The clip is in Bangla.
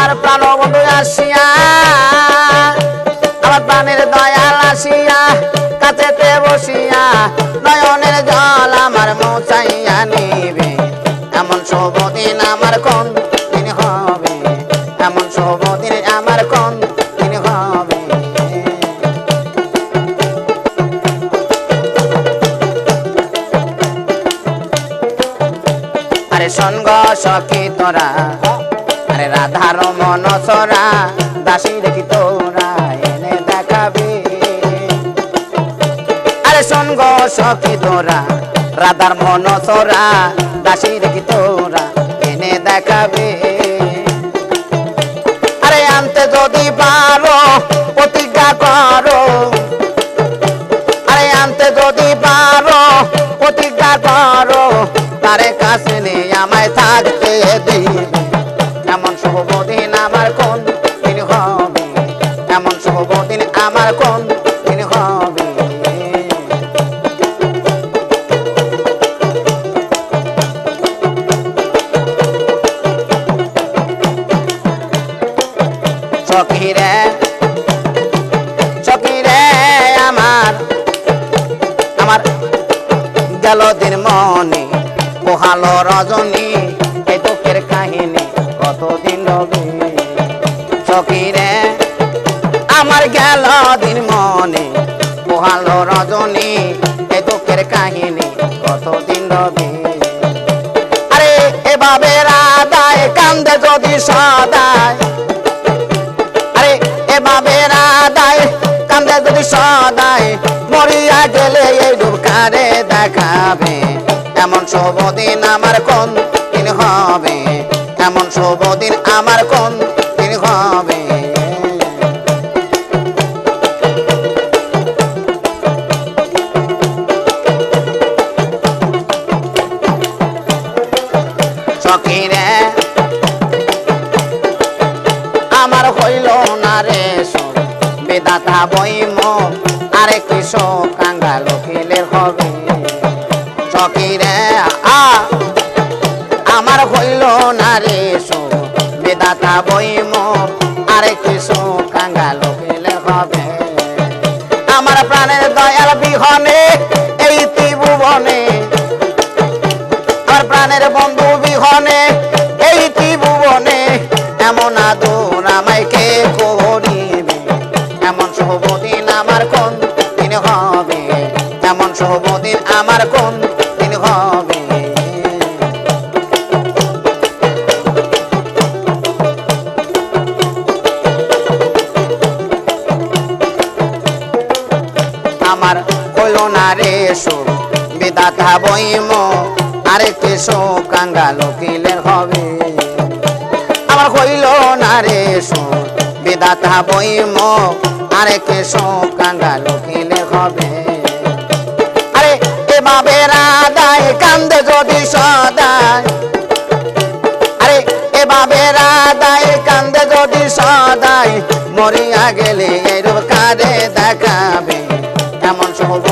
আমার প্রাণ বন্ধু আসিয়া আমার প্রাণের দয়াল আসিয়া কাছেতে বসিয়া নয়নের জল আমার মোছাইয়া নিবে এমন শুভ দিন আমার কোন দিন হবে এমন শুভ দিন আমার কোন দিন হবে আরে সঙ্গ সখী তোরা আরে রাধার মন সরা দাসী দেখি তোরা এনে দেখাবি আরে সঙ্গ সখী তোরা রাধার মন সরা দাসী দেখি তোরা এনে দেখাবে আরে আনতে যদি পারো প্রতিজ্ঞা করো আরে আনতে যদি পারো প্রতিজ্ঞা করো তারে কাছে নিয়ে আমায় থাকতে দিবে এমন শুভ দিন আমার কোন দিন হবে এমন শুভ দিন আমার কোন দিন হবে সখীরে সখীরে আমার আমার গেল দিন মনে পোহালো রজনী এই দুঃখের কাহিনী কতদিন রবে সখীরে আমার গেল দিন মনে পোহালো রজনী এই দুঃখের কাহিনী কতদিন রবে আরে এভাবে রাধায় কান্দে যদি সদায় আরে এভাবে রাধায় কান্দে যদি সদায় মরিয়া গেলে এই দুঃখারে দেখাবে এমন শুভ দিন আমার কোন দিন হবে এমন শুভ দিন আমার কোন দিন হবে সখীরে আমার হইল না রে বেদাতা বইম আরে কৃষক কাঙ্গাল খেলের হবে সখীরে আমার হইল না রে বেদাতা বইম আরে কৃষক কাঙ্গাল খেলে হবে আমার প্রাণের দয়াল বিহনে এই ত্রিভুবনে আমার প্রাণের বন্ধু বিহনে এই ত্রিভুবনে এমন আদর আমায় কে করিবে এমন শুভ দিন আমার কোন দিন হবে এমন শুভ দিন আমার কোন দিন হবে আমার হইল না রে বেদাতা বইম আরে কৃষক কাঙ্গাল কিলের হবে আমার হইল না রে বেদাতা বইম আরে কৃষক কাঙ্গাল কিলের হবে আরে এভাবে রাধায় কান্দে যদি সদায় আরে এভাবে রাধায় কান্দে যদি সদায় মরিয়া গেলে এরূপ কারে দেখাবে এমন শুভ